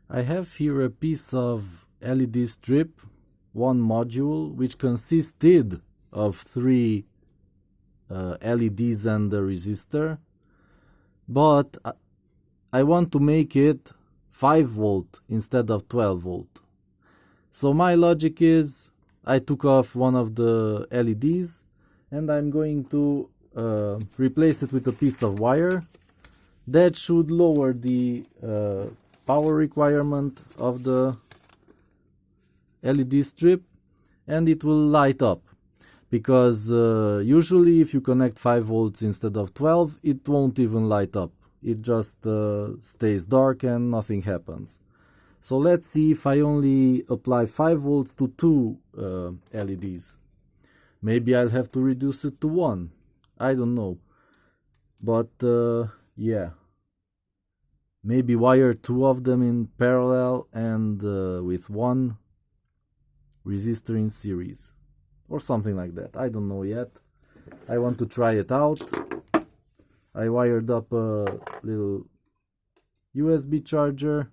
I have here a piece of LED strip, one module, which consisted of three LEDs and a resistor, but I want to make it 5 volt instead of 12 volt. So my logic is I took off one of the LEDs and I'm going to replace it with a piece of wire that should lower the power requirement of the LED strip, and it will light up, because usually if you connect 5 volts instead of 12, it won't even light up. It just stays dark and nothing happens. So let's see if I only apply 5 volts to 2 LEDs. Maybe I'll have to reduce it to 1. I don't know. But yeah. Maybe wire 2 of them in parallel and with 1 resistor in series. Or something like that. I don't know yet. I want to try it out. I wired up a little USB charger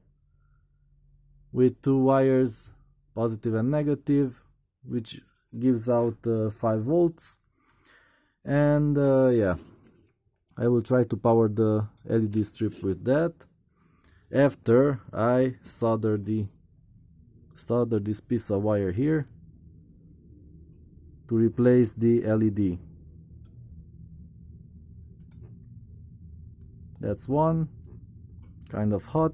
with 2 wires, positive and negative, which gives out 5 volts. And yeah, I will try to power the LED strip with that after I solder this piece of wire here to replace the LED. That's one, kind of hot,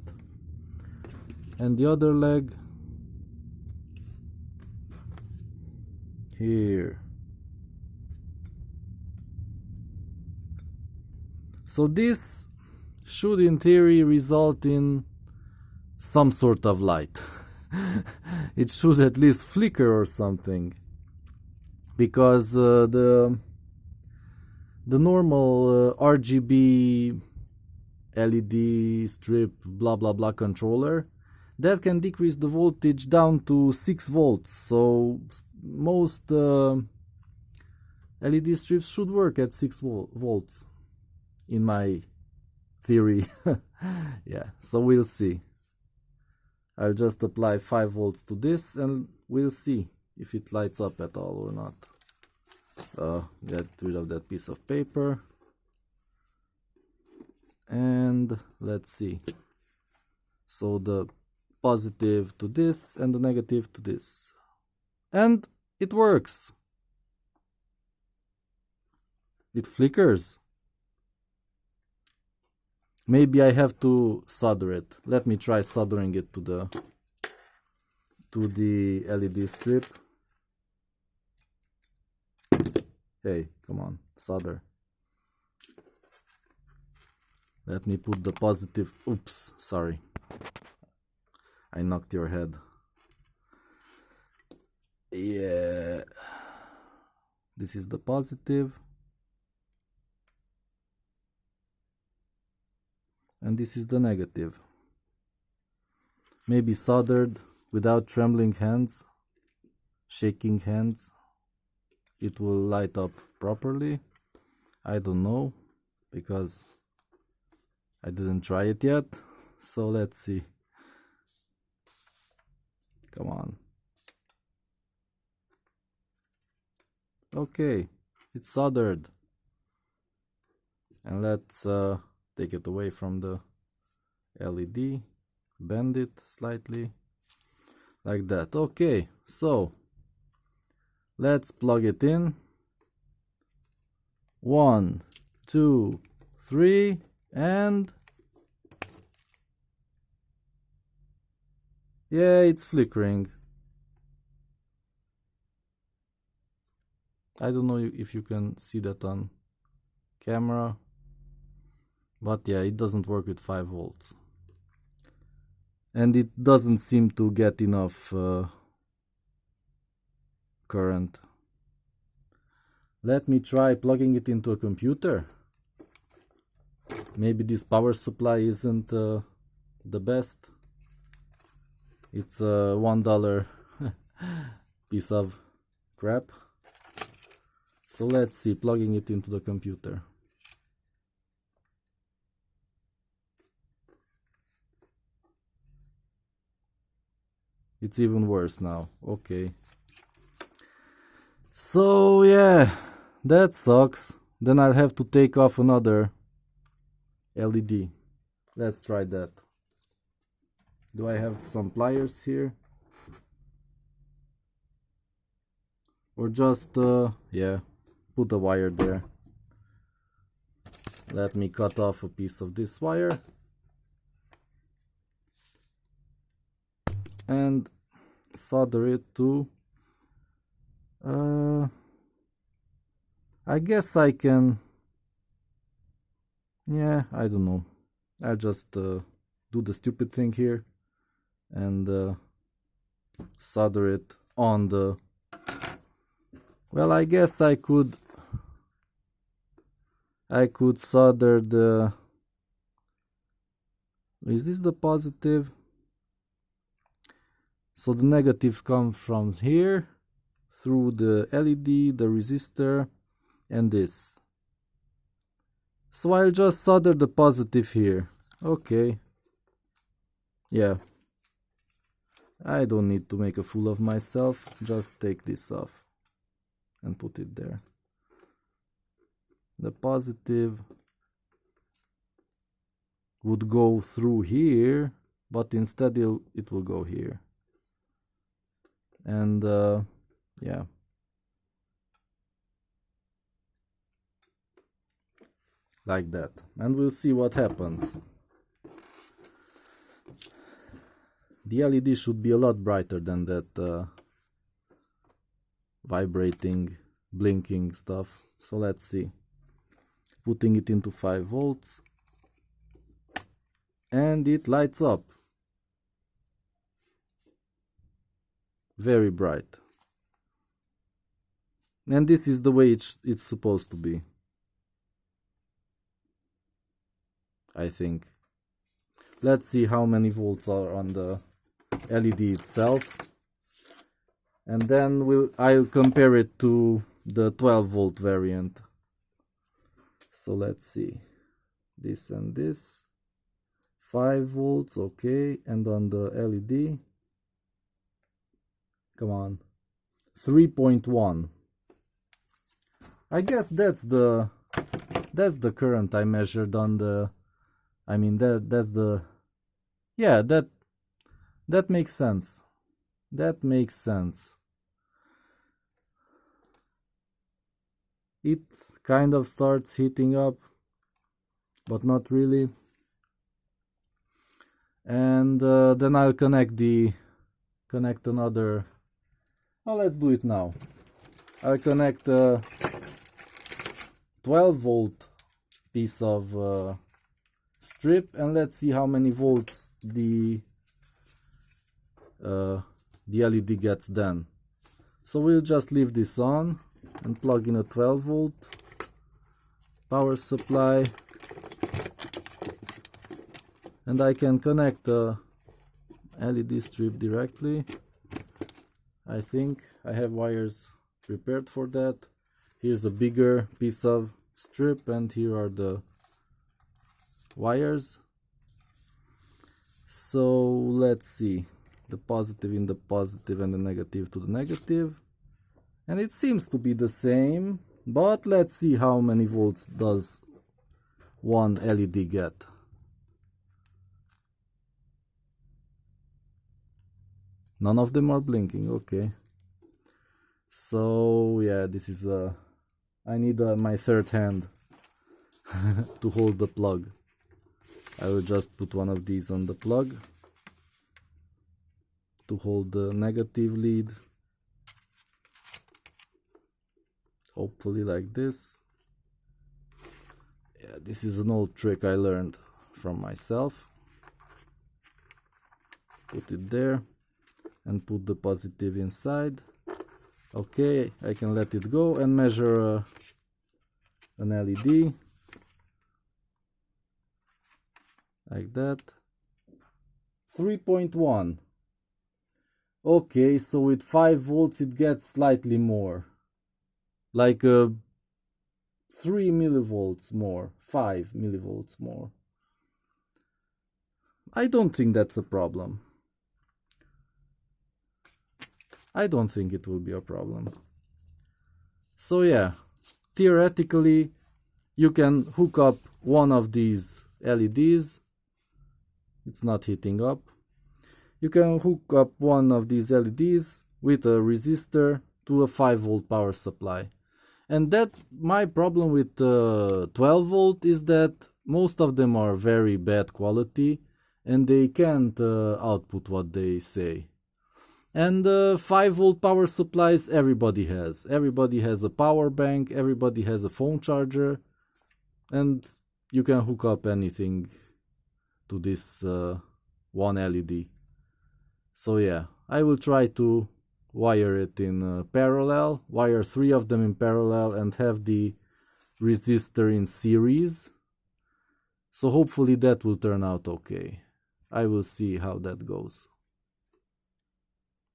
and the other leg here. So this should in theory result in some sort of light. It should at least flicker or something, because the normal RGB LED strip blah blah blah controller, that can decrease the voltage down to 6 volts. So most LED strips should work at 6 volts in my theory. Yeah, so we'll see. I'll just apply 5 volts to this and we'll see if it lights up at all or not. So get rid of that piece of paper and let's see. So the positive to this and the negative to this, and it works. It flickers. Maybe I have to solder it. Let me try soldering it to the LED strip. Hey, come on, solder. Let me put the positive. Oops, sorry. I knocked your head. Yeah. This is the positive. And this is the negative. Maybe soldered without trembling hands, shaking hands, it will light up properly. I don't know, because I didn't try it yet. So let's see. Come on. Okay, it's soldered. And let's take it away from the LED, bend it slightly, like that. Okay, so let's plug it in. 1, 2, 3, and yeah, it's flickering. I don't know if you can see that on camera, but yeah, it doesn't work with 5 volts. And it doesn't seem to get enough current. Let me try plugging it into a computer. Maybe this power supply isn't the best. It's a $1 piece of crap. So let's see, plugging it into the computer. It's even worse now. Okay. So yeah, that sucks. Then I'll have to take off another LED. Let's try that. Do I have some pliers here? Or just, yeah, put a wire there. Let me cut off a piece of this wire. And solder it to, I guess I can, yeah, I don't know. I'll just do the stupid thing here and solder it on the, well, I guess I could solder the, is this the positive? So the negatives come from here through the LED, the resistor, and this. So I'll just solder the positive here. Okay. Yeah. I don't need to make a fool of myself. Just take this off and put it there. The positive would go through here, but instead it will go here. And yeah. Like that. And we'll see what happens. The LED should be a lot brighter than that vibrating, blinking stuff. So let's see. Putting it into 5 volts. And it lights up. Very bright. And this is the way it's supposed to be. I think. Let's see how many volts are on the LED itself. And then I'll compare it to the 12 volt variant. So let's see. This and this. 5 volts, okay. And on the LED, come on, 3.1. I guess that's the current I measured on the, I mean that's the, yeah, that makes sense. That makes sense. It kind of starts heating up, but not really. And then I'll connect another. Well, let's do it now. I'll connect a 12 volt piece of strip, and let's see how many volts the LED gets then. So we'll just leave this on and plug in a 12 volt power supply, and I can connect the LED strip directly. I think I have wires prepared for that. Here's a bigger piece of strip, and here are the wires. So let's see, the positive in the positive and the negative to the negative, and it seems to be the same, but let's see how many volts does one LED get. None of them are blinking, okay. So yeah, this is I need my third hand to hold the plug. I will just put one of these on the plug to hold the negative lead. Hopefully like this. Yeah, this is an old trick I learned from myself. Put it there and put the positive inside. Okay, I can let it go and measure an LED. Like that. 3.1. Okay, so with 5 volts it gets slightly more. Like 3 millivolts more. 5 millivolts more. I don't think that's a problem. I don't think it will be a problem. So yeah, theoretically, you can hook up one of these LEDs. It's not heating up. You can hook up one of these LEDs with a resistor to a 5-volt power supply. And that my problem with 12 volt is that most of them are very bad quality and they can't output what they say. And 5-volt power supplies everybody has. Everybody has a power bank, everybody has a phone charger, and you can hook up anything to this one LED. So yeah, I will try to wire it in parallel, wire 3 of them in parallel and have the resistor in series. So hopefully that will turn out okay. I will see how that goes.